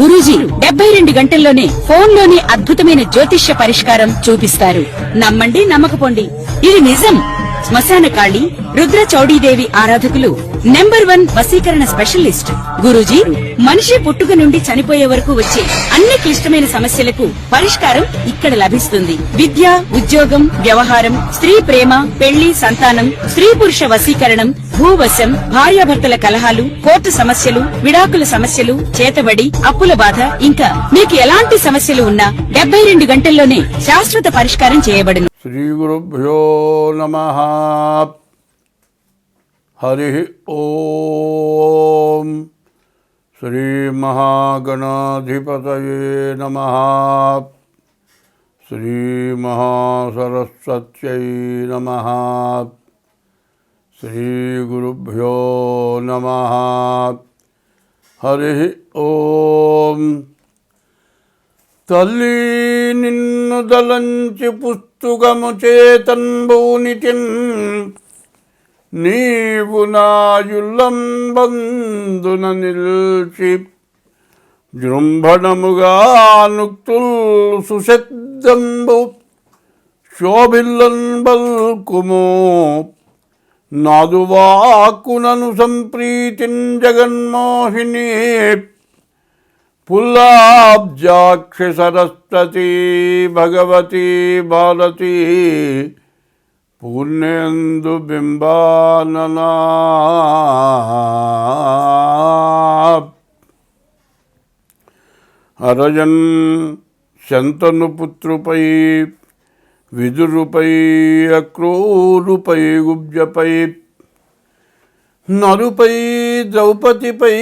గురూజీ 72 గంటల్లోనే ఫోన్లోనే అద్భుతమైన జ్యోతిష్య పరిష్కారం చూపిస్తారు. నమ్మండి, నమ్మకపోండి, ఇది నిజం. శ్మశాన కాళి రుద్ర చౌడీదేవి ఆరాధకులు నంబర్ 1 వశీకరణ స్పెషలిస్ట్. గురూజీ మనిషి పుట్టుక నుండి చనిపోయే వరకు వచ్చే అన్ని క్లిష్టమైన సమస్యలకు పరిష్కారం ఇక్కడ లభిస్తుంది. విద్య, ఉద్యోగం, వ్యవహారం, స్త్రీ ప్రేమ, పెళ్లి, సంతానం, స్త్రీ పురుష వశీకరణం, భూవశం, భార్యాభర్తల కలహాలు, కోర్టు సమస్యలు, విడాకుల సమస్యలు, చేతబడి, అప్పుల బాధ, ఇంకా మీకు ఎలాంటి సమస్యలు ఉన్నా 72 గంటల్లోనే శాశ్వత పరిష్కారం చేయబడును. శ్రీ గురుభ్యో నమః. హరి ఓం. శ్రీ మహాగణాధిపతయే నమః. శ్రీ మహాసరస్వత్యై నమః. శ్రీ గురుభ్యో నమః. హరి ఓం. తల్లి నిన్ను దలంచి పుస్తుకము చేతన్బూనితిన్, నీవు నాయుల్లంబందున నిల్చి జృంభణముగా నుక్తుల్ సుశబ్దంబు శోభిల్లన్ బల్కుమో నాదువాకునను సంప్రీతిన్ జగన్మోహిని పుల్లాబ్జాక్షి సరస్వతి భగవతి భారతి పూర్ణేందు బింబాననా. అరజన్ శంతను పుత్రుపై విదురుపై అక్రూరుపై గుబ్జపై నరుపై ద్రౌపదిపై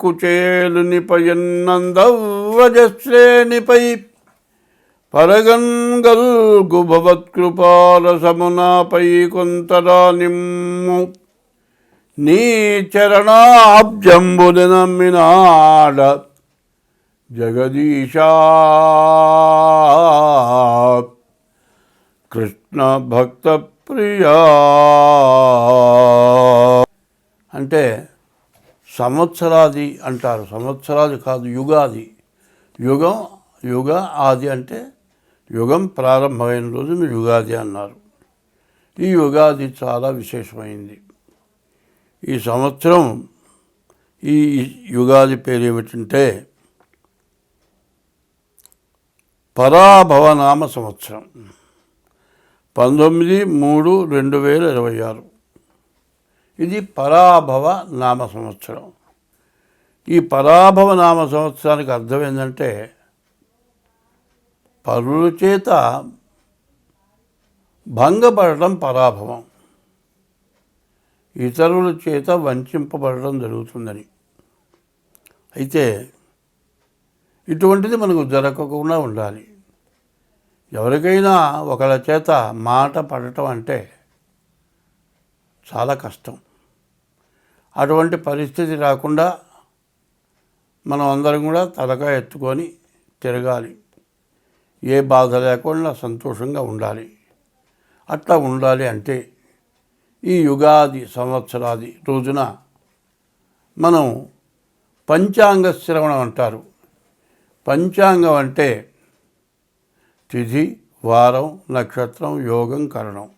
కుచేలునిపయన్నందవ్రజశ్రేణిపై పరగంగల్గు భవత్కృపారసమునాపై కొంతరా నిమ్ము నీ చరణాబ్జంబుని నమ్మినాడ జగదీశా. కృష్ణ భక్త ప్రియా అంటే సంవత్సరాది అంటారు. సంవత్సరాది కాదు, యుగాది. యుగ ఆది అంటే యుగం ప్రారంభమైన రోజును యుగాది అన్నారు. ఈ యుగాది చాలా విశేషమైంది. ఈ సంవత్సరం, ఈ యుగాది పేరు ఏమిటంటే పరాభవనామ సంవత్సరం. 19/3/2026 ఇది పరాభవ నామ సంవత్సరం. ఈ పరాభవ నామ సంవత్సరానికి అర్థం ఏంటంటే పరుల చేత భంగపడటం పరాభవం, ఇతరుల చేత వంచింపబడటం జరుగుతుందని. అయితే ఇటువంటిది మనకు జరగకుండా ఉండాలి. ఎవరికైనా ఒకళ్ళ చేత మాట పడటం అంటే చాలా కష్టం. అటువంటి పరిస్థితి రాకుండా మనం అందరం కూడా తలకాయ ఎత్తుకొని తిరగాలి. ఏ బాధ లేకుండా సంతోషంగా ఉండాలి. అట్లా ఉండాలి అంటే ఈ యుగాది సంవత్సరాది రోజున మనం పంచాంగ శ్రవణం అంటారు. పంచాంగం అంటే తిథి, వారం, నక్షత్రం, యోగం, కరణం,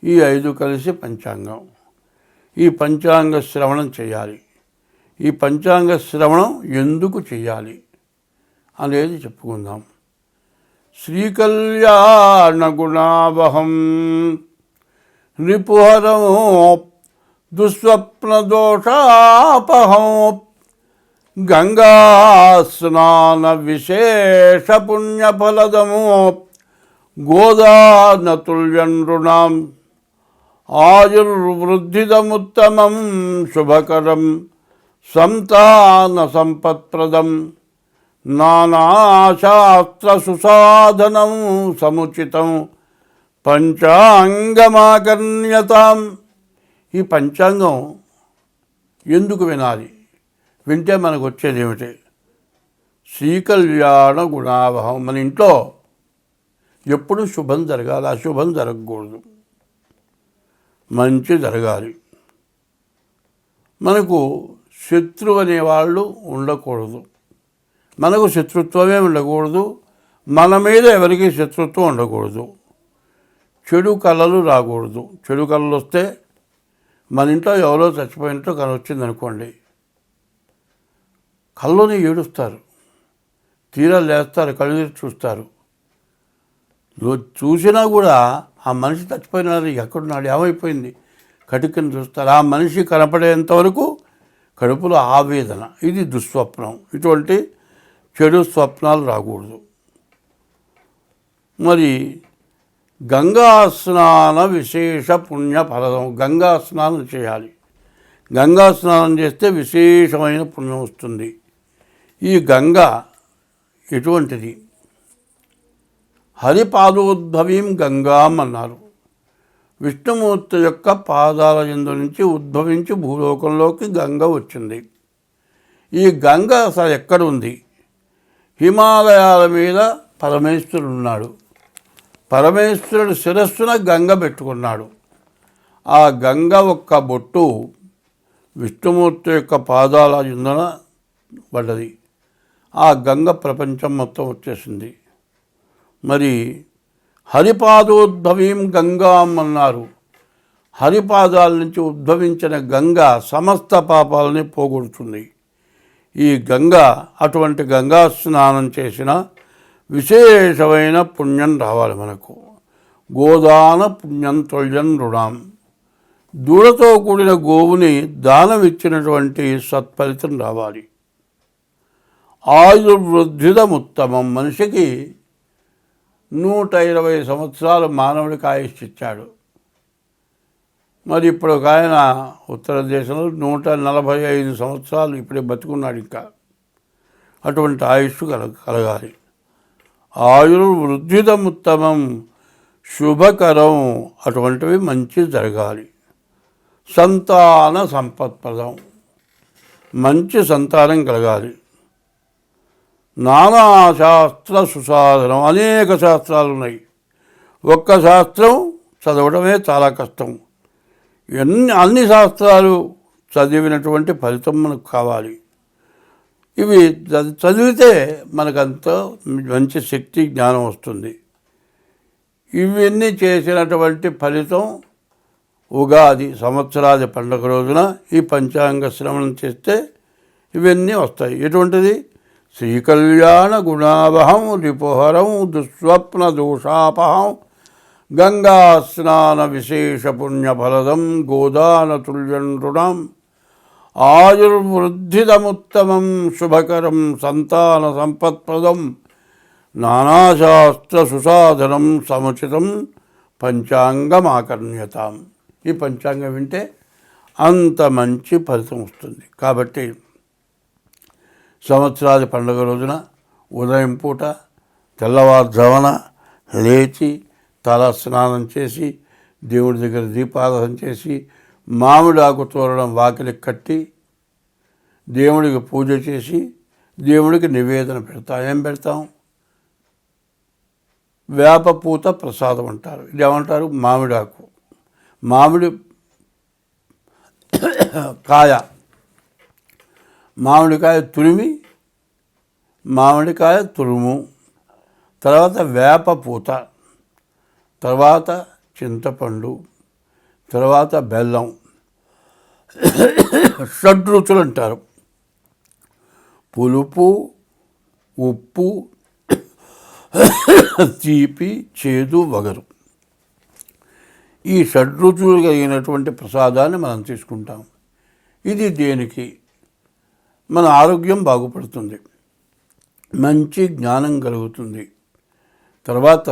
ఈ 5 కలిసి పంచాంగం. ఈ పంచాంగ శ్రవణం చేయాలి. ఈ పంచాంగ శ్రవణం ఎందుకు చేయాలి అనేది చెప్పుకుందాం. శ్రీకళ్యాణ గుణావహం రిపుహరం దుస్వప్న దోషాపహం గంగా స్నాన విశేష పుణ్యఫలదము గోదానతుల్యం నృణాం ఆయుర్వృద్ధిదముత్తమం శుభకరం సంతాన సంపత్ప్రదం నానాశాస్త్ర సుసాధనం సముచితం పంచాంగమాకర్ణ్యతాం. ఈ పంచాంగం ఎందుకు వినాలి? వింటే మనకు వచ్చేది ఏమిటి? శ్రీకళ్యాణ గుణావహం. మన ఇంట్లో ఎప్పుడు శుభం జరగాలి, అశుభం జరగకూడదు, మంచి జరగాలి. మనకు శత్రువు అనేవాళ్ళు ఉండకూడదు. మనకు శత్రుత్వమే ఉండకూడదు, మన మీద ఎవరికి శత్రుత్వం ఉండకూడదు, చెడు కళలు రాకూడదు. చెడు కళలు వస్తే మన ఇంట్లో ఎవరో చచ్చిపోయినట్టు కళ వచ్చిందనుకోండి, కళ్ళని ఏడుస్తారు, తీరా లేస్తారు, కళ్ళు తెరిచి చూస్తారు. చూసినా కూడా ఆ మనిషి చచ్చిపోయినాడు, ఎక్కడున్నాడు, ఏమైపోయింది, కటికని చూస్తారు. ఆ మనిషి కనపడేంత వరకు కడుపులో ఆవేదన. ఇది దుస్వప్నం. ఇటువంటి చెడు స్వప్నాలు రాకూడదు. మరి గంగా స్నాన విశేష పుణ్య ఫలదం. గంగా స్నానం చేయాలి. గంగా స్నానం చేస్తే విశేషమైన పుణ్యం వస్తుంది. ఈ గంగ ఎటువంటిది? హరిపాదోద్భవీం గంగాం అన్నారు. విష్ణుమూర్తి యొక్క పాదాల యందు నుంచి ఉద్భవించి భూలోకంలోకి గంగ వచ్చింది. ఈ గంగ అసలు ఎక్కడ ఉంది? హిమాలయాల మీద పరమేశ్వరుడు ఉన్నాడు. పరమేశ్వరుడు శిరస్సున గంగ పెట్టుకున్నాడు. ఆ గంగ ఒక్క బొట్టు విష్ణుమూర్తి యొక్క పాదాల యందున పడ్డది. ఆ గంగ ప్రపంచం మొత్తం వచ్చేసింది. మరి హరిపాదోద్భవీం గంగాం అన్నారు. హరిపాదాల నుంచి ఉద్భవించిన గంగ సమస్త పాపాలని పోగొడుతుంది. ఈ గంగ అటువంటి గంగా స్నానం చేసిన విశేషమైన పుణ్యం రావాలి మనకు. గోదాన పుణ్యం తొల్యం రుణాం. దూడతో కూడిన గోవుని దానం ఇచ్చినటువంటి సత్ఫలితం రావాలి. ఆయుర్వృద్ధిదముత్తమం. మనిషికి 120 సంవత్సరాలు మానవుడికి ఆయుష్ ఇచ్చాడు. మరి ఇప్పుడు ఒక ఆయన ఉత్తర దేశంలో 145 సంవత్సరాలు ఇప్పుడే బతుకున్నాడు. ఇంకా అటువంటి ఆయుష్ కలగాలి. ఆయుర్వృద్ధిదముత్తమం శుభకరం. అటువంటివి మంచి జరగాలి. సంతాన సంపత్ప్రదం. మంచి సంతానం కలగాలి. నానాశాస్త్ర సుసాధనం. అనేక శాస్త్రాలు ఉన్నాయి. ఒక్క శాస్త్రం చదవడమే చాలా కష్టం. అన్ని శాస్త్రాలు చదివినటువంటి ఫలితం మనకు కావాలి. ఇవి చదివితే మనకంత మంచి శక్తి జ్ఞానం వస్తుంది. ఇవన్నీ చేసినటువంటి ఫలితం ఉగాది సంవత్సరాది పండుగ రోజున ఈ పంచాంగ శ్రవణం చేస్తే ఇవన్నీ వస్తాయి. ఎటువంటిది? శ్రీకళ్యాణ గుణావహం రిపుహరం దుస్వప్న దోషాపహం గంగా స్నాన విశేష పుణ్యఫలదం గోదాన తుల్యం రుణం ఆయుర్వృద్ధిదముత్తమం శుభకరం సంతాన సంపత్ప్రదం నానాశాస్త్ర సుసాధనం సముచితం పంచాంగమాకర్ణ్యతాం. ఈ పంచాంగం వింటే అంత మంచి ఫలితం వస్తుంది. కాబట్టి సంవత్సరాది పండుగ రోజున ఉదయం పూట తెల్లవారుజామున లేచి తల స్నానం చేసి దేవుడి దగ్గర దీపారాధన చేసి మామిడి ఆకు తోరణం వాకిలికి కట్టి దేవుడికి పూజ చేసి దేవుడికి నివేదన పెడతాం. ఏం పెడతాం? వేపపూత ప్రసాదం అంటారు. ఇది ఏమంటారు? మామిడాకు, మామిడి కాయ, మామిడికాయ తురిమి, మామిడికాయ తురుము, తర్వాత వేపపూత, తర్వాత చింతపండు, తర్వాత బెల్లం, షడ్రుచులు అంటారు. పులుపు, ఉప్పు, తీపి, చేదు, వగరు. ఈ షడ్రుచులు కలిగినటువంటి ప్రసాదాన్ని మనం తీసుకుంటాం. ఇది దేనికి? మన ఆరోగ్యం బాగుపడుతుంది, మంచి జ్ఞానం కలుగుతుంది. తర్వాత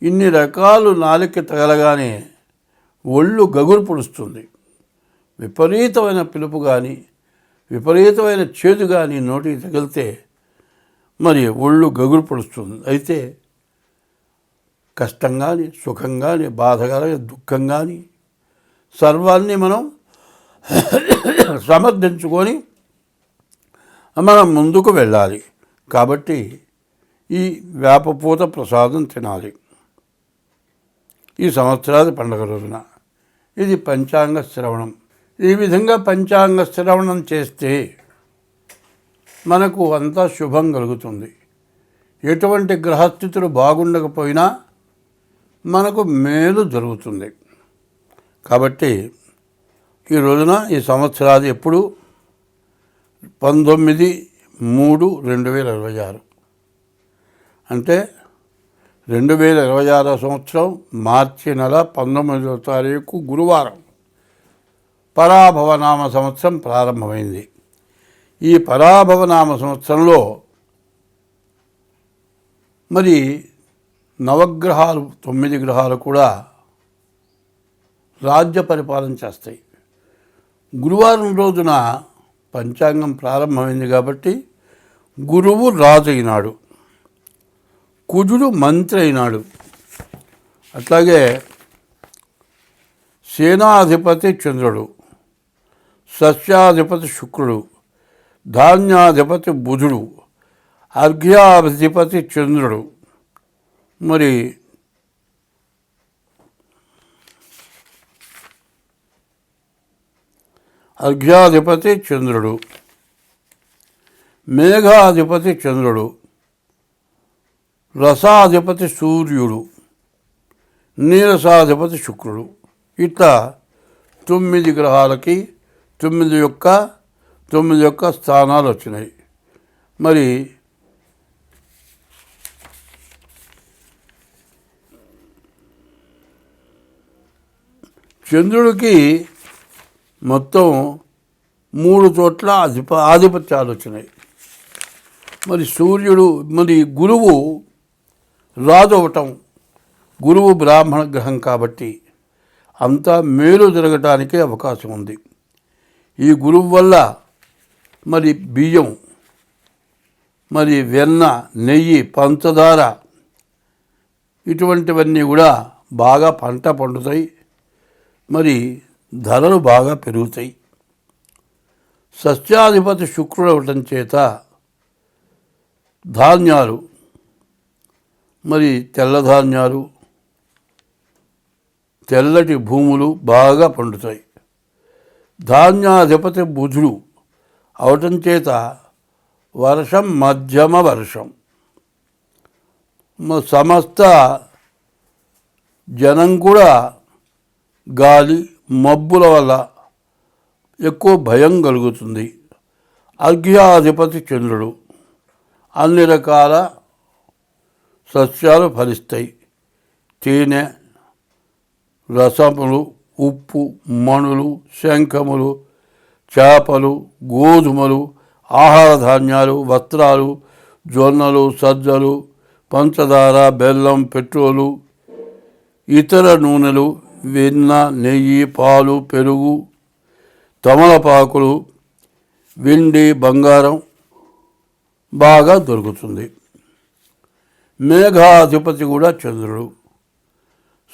ఇన్ని రకాలు నాలుక తగలగానే ఒళ్ళు గగురు పొడుస్తుంది. విపరీతమైన పిలుపు కానీ విపరీతమైన చేదు కానీ నోటికి తగిలితే మరి ఒళ్ళు గగురు పొడుస్తుంది. అయితే కష్టం కానీ సుఖం కానీ బాధ కానీ దుఃఖం కానీ సర్వాన్ని మనం సమర్థించుకొని మనం ముందుకు వెళ్ళాలి. కాబట్టి ఈ వేపపూత ప్రసాదం తినాలి ఈ సంవత్సరాది పండుగ రోజున. ఇది పంచాంగ శ్రవణం. ఈ విధంగా పంచాంగ శ్రవణం చేస్తే మనకు అంతా శుభం కలుగుతుంది. ఎటువంటి గ్రహస్థితులు బాగుండకపోయినా మనకు మేలు జరుగుతుంది. కాబట్టి ఈ రోజున ఈ సంవత్సరాది ఎప్పుడు 19/3/2026 అంటే 2026 సంవత్సరం మార్చి నెల 19వ తారీఖు గురువారం పరాభవనామ సంవత్సరం ప్రారంభమైంది. ఈ పరాభవనామ సంవత్సరంలో మరి నవగ్రహాలు 9 గ్రహాలు కూడా రాజ్య పరిపాలన చేస్తాయి. గురువారం రోజున పంచాంగం ప్రారంభమైంది కాబట్టి గురువు రాజు అయినాడు, కుజుడు మంత్రి అయినాడు, అట్లాగే సేనాధిపతి చంద్రుడు, సస్యాధిపతి శుక్రుడు, ధాన్యాధిపతి బుధుడు, అర్ఘ్యాధిపతి చంద్రుడు, మరి అర్ఘ్యాధిపతి చంద్రుడు, మేఘాధిపతి చంద్రుడు, రసాధిపతి సూర్యుడు, నీరసాధిపతి శుక్రుడు, ఇట్లా 9 గ్రహాలకి 9 యొక్క స్థానాలు వచ్చినాయి. మరి చంద్రుడికి మొత్తం 3 చోట్ల ఆధిపత్యాలు వచ్చినాయి. మరి సూర్యుడు, మరి గురువు రాజు అవటం, గురువు బ్రాహ్మణ గ్రహం కాబట్టి అంతా మేలు జరగటానికి అవకాశం ఉంది. ఈ గురువు వల్ల మరి బియ్యం, మరి వెన్న, నెయ్యి, పంచదార ఇటువంటివన్నీ కూడా బాగా పంట పండుతాయి. మరి ధరలు బాగా పెరుగుతాయి. సస్యాధిపతి శుక్రుడు అవటం చేత ధాన్యాలు, మరి తెల్లధాన్యాలు, తెల్లటి భూములు బాగా పండుతాయి. ధాన్యాధిపతి బుధుడు అవటం చేత వర్షం, మధ్యమ వర్షం, సమస్త జనం కూడా గాలి, మబ్బుల వల్ల ఎక్కువ భయం కలుగుతుంది. అర్ఘ్యాధిపతి చంద్రుడు, అన్ని రకాల సస్యాలు ఫలిస్తాయి. తేనె, రసములు, ఉప్పు, మణులు, శంఖములు, చేపలు, గోధుమలు, ఆహార ధాన్యాలు, వస్త్రాలు, జొన్నలు, సజ్జలు, పంచదార, బెల్లం, పెట్రోలు, ఇతర నూనెలు, వెన్న, నెయ్యి, పాలు, పెరుగు, తమలపాకులు, వెండి, బంగారం బాగా దొరుకుతుంది. మేఘాధిపతి కూడా చంద్రుడు.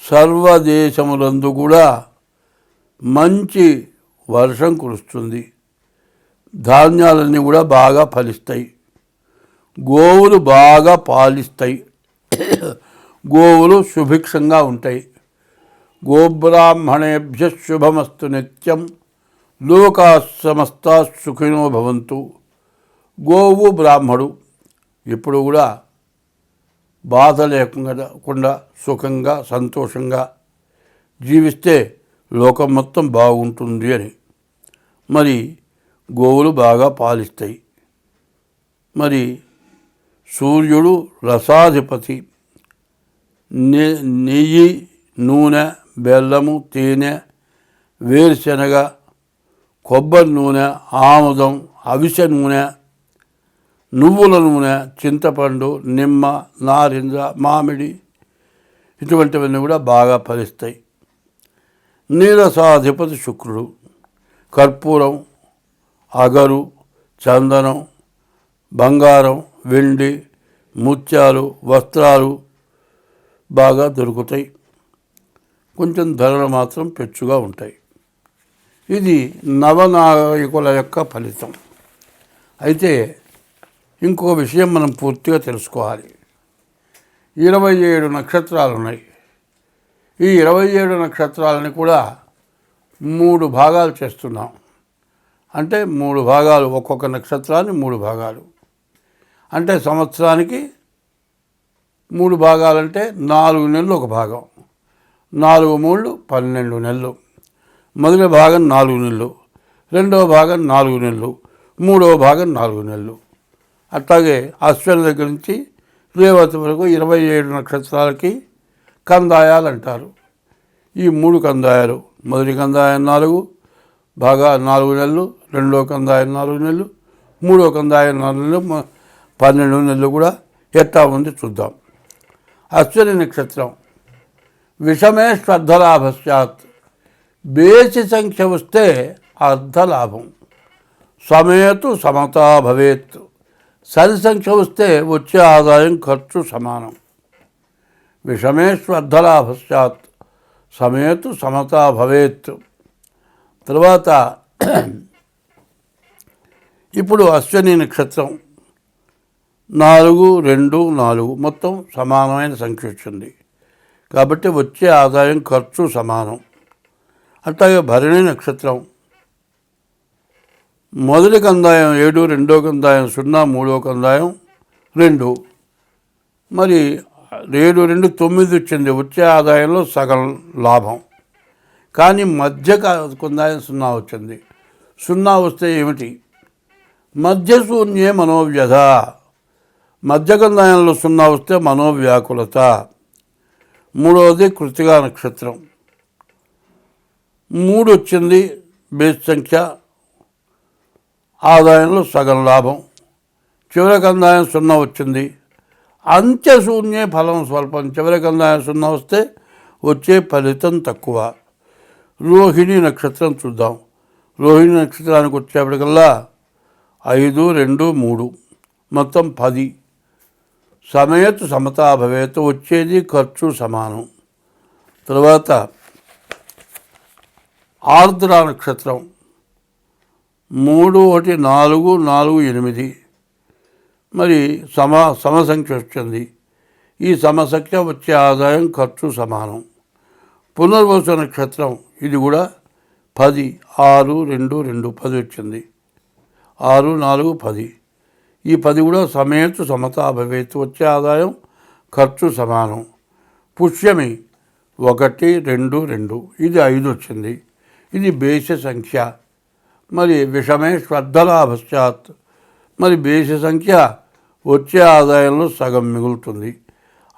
సర్వదేశములందు కూడా మంచి వర్షం కురుస్తుంది. ధాన్యాలన్నీ కూడా బాగా ఫలిస్తాయి. గోవులు బాగా పాలిస్తాయి. గోవులు సుభిక్షంగా ఉంటాయి. గోబ్రాహ్మణేభ్య శుభమస్తు నిత్యం, లోకా సమస్తా సుఖినో భవంతు. గోవు బ్రాహ్మడు ఎప్పుడు కూడా బాధ లేకుండా సుఖంగా సంతోషంగా జీవిస్తే లోకం మొత్తం బాగుంటుంది అని. మరి గోవులు బాగా పాలిస్తాయి. మరి సూర్యుడు రసాధిపతి. నెయ్యి, నూనె, బెల్లము, తేనె, వేరుశనగ, కొబ్బరి నూనె, ఆముదం, అవిసె నూనె, నువ్వుల నూనె, చింతపండు, నిమ్మ, నారింజ, మామిడి ఇటువంటివన్నీ కూడా బాగా ఫలిస్తాయి. నీరసాధిపతి శుక్రుడు. కర్పూరం, అగరు, చందనం, బంగారం, వెండి, ముత్యాలు, వస్త్రాలు బాగా దొరుకుతాయి. కొంచెం ధరలు మాత్రం పెచ్చుగా ఉంటాయి. ఇది నవనాయకుల యొక్క ఫలితం. అయితే ఇంకో విషయం మనం పూర్తిగా తెలుసుకోవాలి. 27 నక్షత్రాలు ఉన్నాయి. ఈ 27 నక్షత్రాలని కూడా 3 భాగాలు చేస్తున్నాం. అంటే 3 భాగాలు, ఒక్కొక్క నక్షత్రాన్ని 3 భాగాలు. అంటే సంవత్సరానికి 3 భాగాలంటే 4 నెలలు ఒక భాగం. 4 3 12 నెలలు. మొదటి భాగం 4 నెలలు, రెండవ భాగం 4 నెలలు, మూడవ భాగం 4 నెలలు. అట్లాగే అశ్విని దగ్గర నుంచి రేవతి వరకు 27 నక్షత్రాలకి కందాయాలు అంటారు. ఈ 3 కందాయాలు, మొదటి కందాయం 4 నెలలు, రెండో కందాయం 4 నెలలు, మూడో కందాయం 4 నెలలు, 12 నెలలు కూడా ఎట్టా ఉంది చూద్దాం. అశ్విని నక్షత్రం విషమే శ్రద్ధలాభస్యాత్. బేసి సంఖ్య వస్తే అర్ధలాభం. సమేతు సమతా భవేత్. సరి సంఖ్య వస్తే వచ్చే ఆదాయం ఖర్చు సమానం. విషమేష్వర్ధలాభస్యాత్ సమేతు సమతా భవేత్. తర్వాత ఇప్పుడు అశ్విని నక్షత్రం 4 2 4 మొత్తం సమానమైన సంఖ్య వచ్చింది కాబట్టి వచ్చే ఆదాయం ఖర్చు సమానం. అట్లాగే భరణి నక్షత్రం మొదటి కందాయం 7, రెండో కందాయం 0, మూడో కందాయం 2. మరి 7 2 9 వచ్చింది. వచ్చే ఆదాయంలో సగం లాభం. కానీ మధ్య కందాయం 0 వచ్చింది. 0 వస్తే ఏమిటి? మధ్య శూన్యే మనోవ్యధ. మధ్య కందాయంలో 0 వస్తే మనోవ్యాకులత. మూడవది కృత్తికా నక్షత్రం 3 వచ్చింది. బేస్ సంఖ్య, ఆదాయంలో సగం లాభం. చివరి కందాయం 0 వచ్చింది. అంత్యశూన్యే ఫలం స్వల్పం. చివరి కందాయం 0 వస్తే వచ్చే ఫలితం తక్కువ. రోహిణి నక్షత్రం చూద్దాం. రోహిణి నక్షత్రానికి వచ్చేప్పటికల్లా 5 2 3 మొత్తం 10. సమేతు సమతా భవేత్. వచ్చేది ఖర్చు సమానం. తర్వాత ఆర్ద్ర నక్షత్రం 3 1 4 4 8. మరి సమసంఖ్య వచ్చింది. ఈ సమసంఖ్య వచ్చే ఆదాయం ఖర్చు సమానం. పునర్వసు నక్షత్రం ఇది కూడా 10 6 2 2 10 వచ్చింది. 6 4 10. ఈ 10 కూడా సమేతు సమతా భవేత్. వచ్చే ఆదాయం ఖర్చు సమానం. పుష్యమి 1 2 2. ఇది 5 వచ్చింది. ఇది బేసి సంఖ్య. మరి విషమే శ్రద్ధలాభశ్చాత్. మరి బేసి సంఖ్య వచ్చే ఆదాయంలో సగం మిగులుతుంది.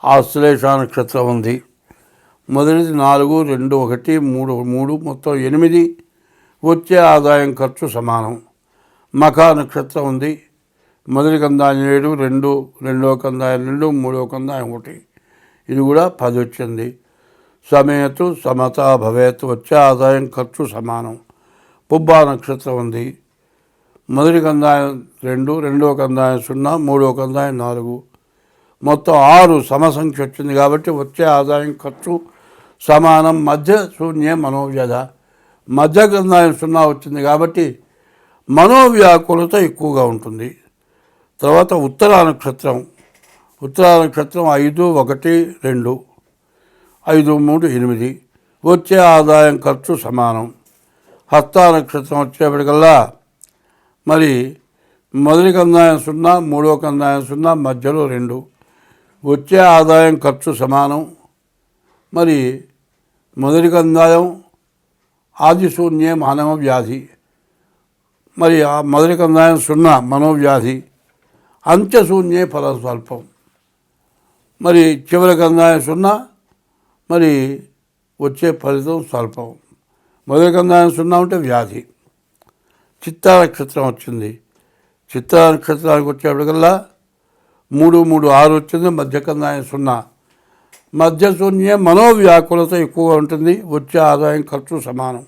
ఆశ్లేష నక్షత్రం ఉంది. మొదటిది 4 2 1 3 3 మొత్తం 8. వచ్చే ఆదాయం ఖర్చు సమానం. మఖా నక్షత్రం ఉంది. మొదటి కందాయం 7 2, రెండో కందాయం 2, మూడో కందాయం 1. ఇది కూడా 10 వచ్చింది. సమేతు సమతా భవేత్. వచ్చే ఆదాయం ఖర్చు సమానం. పుబ్బా నక్షత్రం ఉంది. మొదటి కందాయం 2, రెండో కందాయం 0, మూడో కందాయం 4. మొత్తం 6 సమసంఖ్య వచ్చింది కాబట్టి వచ్చే ఆదాయం ఖర్చు సమానం. మధ్య శూన్యే మనోవ్యధ. మధ్య కందాయం 0 వచ్చింది కాబట్టి మనోవ్యాకులత ఎక్కువగా ఉంటుంది. తర్వాత ఉత్తరా నక్షత్రం 5 1 2, 5 3 8. వచ్చే ఆదాయం ఖర్చు సమానం. హస్త నక్షత్రం వచ్చేప్పటికల్లా మరి మొదటి కందాయం 0, మూడో కందాయం 0, మధ్యలో 2. వచ్చే ఆదాయం ఖర్చు సమానం. మరి మొదటి కందాయం ఆదిశూన్యే మానవ వ్యాధి. మరి ఆ మొదటి కందాయం 0 మనోవ్యాధి. అంత్యశూన్యే ఫలం స్వల్పం. మరి చివరి కందాయం 0, మరి వచ్చే ఫలితం స్వల్పం. మొదటి కందాయం 0 ఉంటే వ్యాధి. చిత్తా నక్షత్రం వచ్చింది. చిత్తా నక్షత్రానికి వచ్చేప్పటికల్లా 3 3 6 వచ్చింది. మధ్య కందాయం 0. మధ్య శూన్య మనోవ్యాకులత ఎక్కువగా ఉంటుంది. వచ్చే ఆదాయం ఖర్చు సమానం.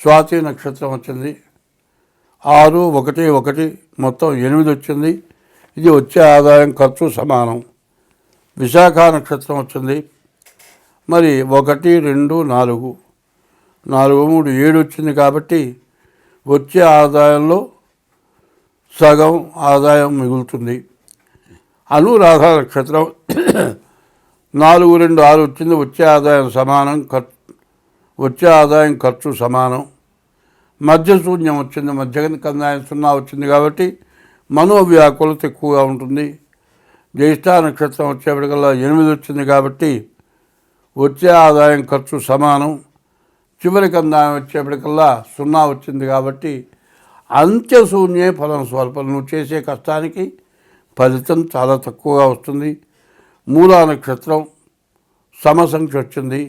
స్వాతి నక్షత్రం వచ్చింది. 6 1 1 మొత్తం 8 వచ్చింది. ఇది వచ్చే ఆదాయం ఖర్చు సమానం. విశాఖ నక్షత్రం వచ్చింది. మరి 1 2 4 4 3 7 వచ్చింది కాబట్టి వచ్చే ఆదాయంలో సగం ఆదాయం మిగులుతుంది. అనురాధ నక్షత్రం 4 2 6 వచ్చింది. వచ్చే ఆదాయం సమానం. వచ్చే ఆదాయం ఖర్చు సమానం. మధ్య శూన్యం వచ్చింది, మధ్య కందాయం 0 వచ్చింది కాబట్టి మనోవ్యాకులత ఎక్కువగా ఉంటుంది. జ్యేష్ఠ నక్షత్రం వచ్చేప్పటికల్లా 8 వచ్చింది కాబట్టి వచ్చే ఆదాయం ఖర్చు సమానం. చివరి కందాయం వచ్చేప్పటికల్లా 0 వచ్చింది కాబట్టి అంత్యశూన్యే ఫలం స్వల్పం. నువ్వు చేసే కష్టానికి ఫలితం చాలా తక్కువగా వస్తుంది. మూలా నక్షత్రం సమసంఖ్య వచ్చింది,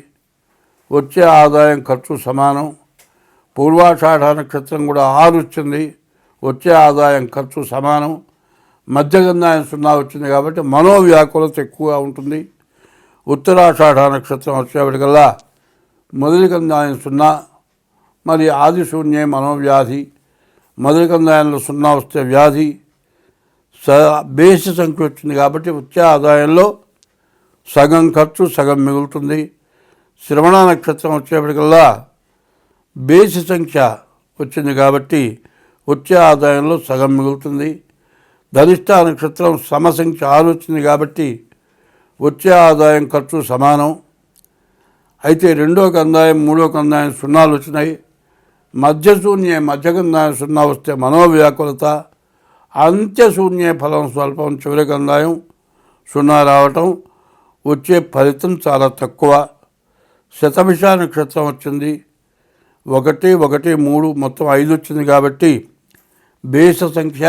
వచ్చే ఆదాయం ఖర్చు సమానం. పూర్వాషాఢ నక్షత్రం కూడా 6 వచ్చింది, వచ్చే ఆదాయం ఖర్చు సమానం. మధ్యగంధాయం 0 వచ్చింది కాబట్టి మనోవ్యాకులత ఎక్కువగా ఉంటుంది. ఉత్తరాషాఢ నక్షత్రం వచ్చేప్పటికల్లా మొదటి కందాయం 0, మరి ఆది శూన్యే మనోవ్యాధి. మొదటి కందాయంలో 0 వస్తే వ్యాధి. బేసి సంఖ్య వచ్చింది కాబట్టి వచ్చే ఆదాయంలో సగం ఖర్చు సగం మిగులుతుంది. శ్రవణ నక్షత్రం వచ్చేప్పటికల్లా బేసి సంఖ్య వచ్చింది కాబట్టి వచ్చే ఆదాయంలో సగం మిగులుతుంది. ధనిష్ట నక్షత్రం సమసంఖ్య 6 వచ్చింది కాబట్టి వచ్చే ఆదాయం ఖర్చు సమానం. అయితే రెండో కందాయం మూడో కందాయం 0 వచ్చినాయి. మధ్యశూన్యే మధ్యకందాయం 0 వస్తే మనోవ్యాకులత. అంత్యశూన్యే ఫలం స్వల్పం. చివరి కందాయం 0 రావటం, వచ్చే ఫలితం చాలా తక్కువ. శతభిష నక్షత్రం వచ్చింది, 1, 1, 3 మొత్తం 5 వచ్చింది కాబట్టి బేస సంఖ్య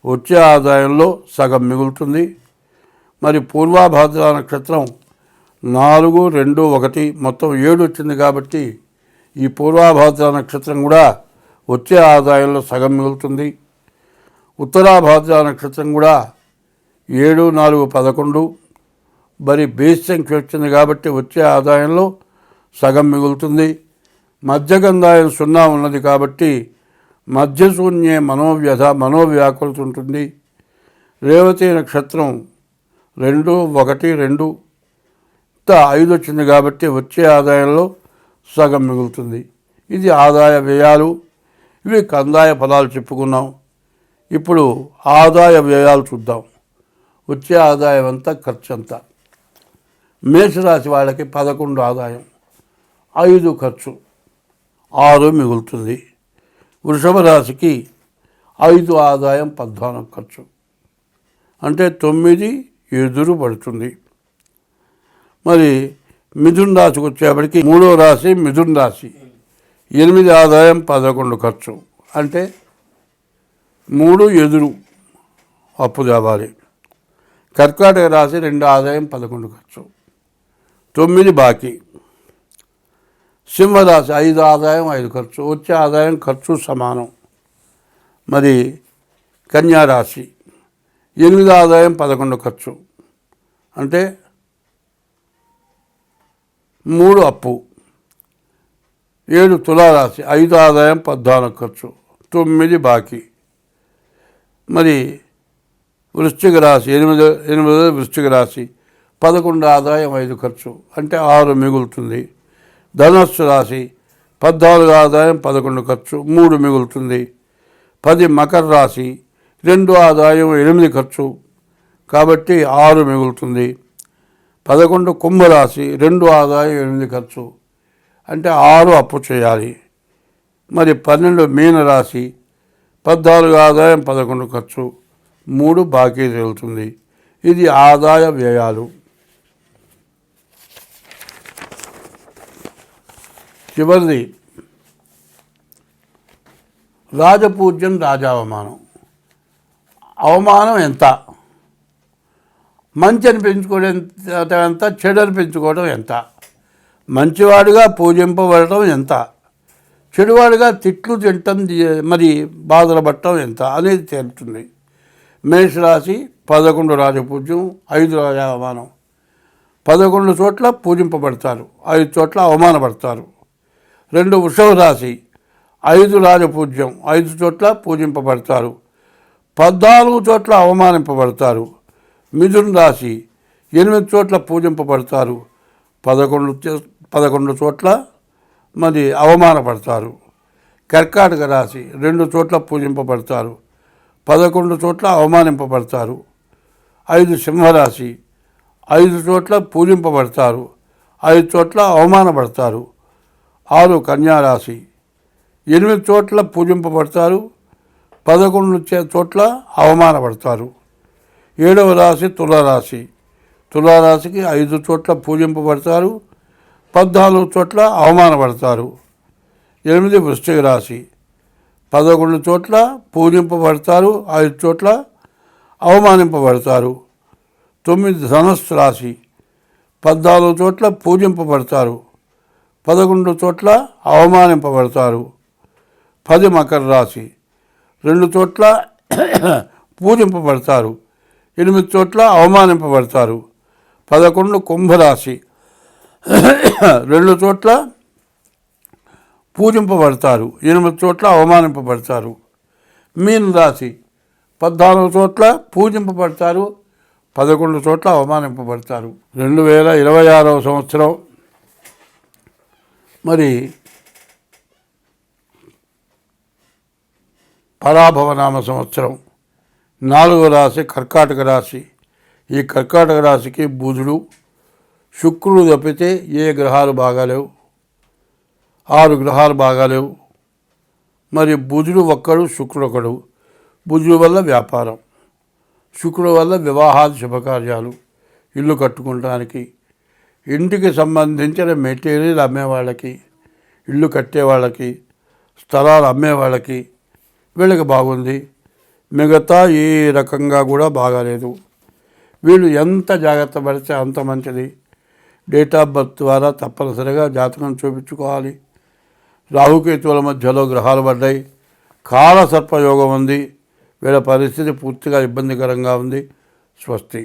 వచ్చే ఆదాయంలో సగం మిగులుతుంది. మరి పూర్వాభాద్ర నక్షత్రం 4, 2, 1 మొత్తం 7 వచ్చింది కాబట్టి ఈ పూర్వాభాద్ర నక్షత్రం కూడా వచ్చే ఆదాయంలో సగం మిగులుతుంది. ఉత్తరాభాద్ర నక్షత్రం కూడా 7, 4, 11 మరి బేస్ సంఖ్య వచ్చింది కాబట్టి వచ్చే ఆదాయంలో సగం మిగులుతుంది. మధ్యగంధాయం 0 ఉన్నది కాబట్టి మధ్యశూన్యే మనోవ్యాకులత ఉంటుంది. రేవతి నక్షత్రం 2, 1, 2 5 వచ్చింది కాబట్టి వచ్చే ఆదాయంలో సగం మిగులుతుంది. ఇది ఆదాయ వ్యయాలు. ఇవి కందాయ ఫలాలు చెప్పుకున్నాం. ఇప్పుడు ఆదాయ వ్యయాలు చూద్దాం. వచ్చే ఆదాయం అంతా ఖర్చు అంతా. మేషరాశి వాళ్ళకి 11 ఆదాయం, 5 ఖర్చు, 6 మిగులుతుంది. వృషభ రాశికి 5 ఆదాయం, 14 ఖర్చు, అంటే 9 ఎదురు పడుతుంది. మరి మిథున్ రాశికి వచ్చేప్పటికి 3వ రాశి మిథున్ రాశి, 8 ఆదాయం, 11 ఖర్చు, అంటే 3 ఎదురు అప్పు తేవాలి. కర్కాటక రాశి 2 ఆదాయం, 11 ఖర్చు, 9 బాకీ. సింహరాశి 5 ఆదాయం, 5 ఖర్చు, వచ్చే ఆదాయం ఖర్చు సమానం. మరి కన్యారాశి 8 ఆదాయం, 11 ఖర్చు, అంటే 3 అప్పు. 7 తులారాశి 5 ఆదాయం, 14 ఖర్చు, 9 బాకీ. మరి వృశ్చిక రాశి 8 వృశ్చిక రాశి 11 ఆదాయం, 5 ఖర్చు, అంటే 6 మిగులుతుంది. ధనస్సు రాశి 14 ఆదాయం, 11 ఖర్చు, 3 మిగులుతుంది. 10 మకర రాశి 2 ఆదాయం, 8 ఖర్చు, కాబట్టి 6 మిగులుతుంది. 11 కుంభరాశి 2 ఆదాయం, 8 ఖర్చు, అంటే 6 అప్పు చేయాలి. మరి 12 మీనరాశి 14 ఆదాయం, 11 ఖర్చు, 3 బాకీ తేలుతుంది. ఇది ఆదాయ వ్యయాలు. చివరిది రాజపూజ్యం, రాజావమానం. అవమానం ఎంత? మంచి అనిపించుకోవడం ఎంత? చెడు అనిపించుకోవడం ఎంత? మంచివాడుగా పూజింపబడటం ఎంత? చెడువాడుగా తిట్లు తింటం, మరి బాధలు పడటం ఎంత అనేది తేలుతుంది. మేషరాశి 11 రాజపూజ్యం, 5 రాజావమానం. 11 చోట్ల పూజింపబడతారు, 5 చోట్ల అవమానపడతారు. 2 వృషభ రాశి 5 రాజపూజ్యం, 5 చోట్ల పూజింపబడతారు, 14 చోట్ల అవమానింపబడతారు. మిథున రాశి 8 చోట్ల పూజింపబడతారు, 11 చోట్ల మరి అవమానపడతారు. కర్కాటక రాశి 2 చోట్ల పూజింపబడతారు, 11 చోట్ల అవమానింపబడతారు. 5 సింహరాశి 5 చోట్ల పూజింపబడతారు, 5 చోట్ల అవమానపడతారు. 6 కన్యారాశి 8 చోట్ల పూజింపబడతారు, 11 చోట్ల అవమానపడతారు. 7వ రాశి తులారాశి. తులారాశికి 5 చోట్ల పూజింపబడతారు, 14 చోట్ల అవమానపడతారు. 8 వృశ్చిక రాశి. 11 చోట్ల పూజింపబడతారు, 5 చోట్ల అవమానింపబడతారు. 9 ధనుస్సు రాశి. 14 చోట్ల పూజింపబడతారు, 11 చోట్ల అవమానింపబడతారు. 10 మకర రాశి. 2 చోట్ల పూజింపబడతారు, 8 చోట్ల అవమానింపబడతారు. 11 కుంభరాశి. 2 చోట్ల పూజింపబడతారు, 8 చోట్ల అవమానింపబడతారు. మీన రాశి. 14 చోట్ల పూజింపబడతారు, 11 చోట్ల అవమానింపబడతారు. 2026వ సంవత్సరం మరి పరాభవనామ సంవత్సరం. 4వ రాశి కర్కాటక రాశి. ఈ కర్కాటక రాశికి బుధుడు, శుక్రుడు తప్పితే ఏ గ్రహాలు బాగాలేవు. 6 గ్రహాలు బాగాలేవు. మరి బుధుడు ఒక్కడు, శుక్రుడు ఒకడు. బుధుడు వల్ల వ్యాపారం, శుక్రుడు వల్ల వివాహాది శుభకార్యాలు, ఇల్లు కట్టుకోవడానికి, ఇంటికి సంబంధించిన మెటీరియల్ అమ్మేవాళ్ళకి, ఇల్లు కట్టేవాళ్ళకి, స్థలాలు అమ్మేవాళ్ళకి వీళ్ళకి బాగుంది. మిగతా ఏ రకంగా కూడా బాగాలేదు. వీళ్ళు ఎంత జాగ్రత్త పడితే అంత మంచిది. డేట్ ఆఫ్ బర్త్ ద్వారా తప్పనిసరిగా జాతకం చూపించుకోవాలి. రాహుకేతువుల మధ్యలో గ్రహాలు పడ్డాయి. కాలసర్పయోగం ఉంది. వీళ్ళ పరిస్థితి పూర్తిగా ఇబ్బందికరంగా ఉంది. స్వస్తి.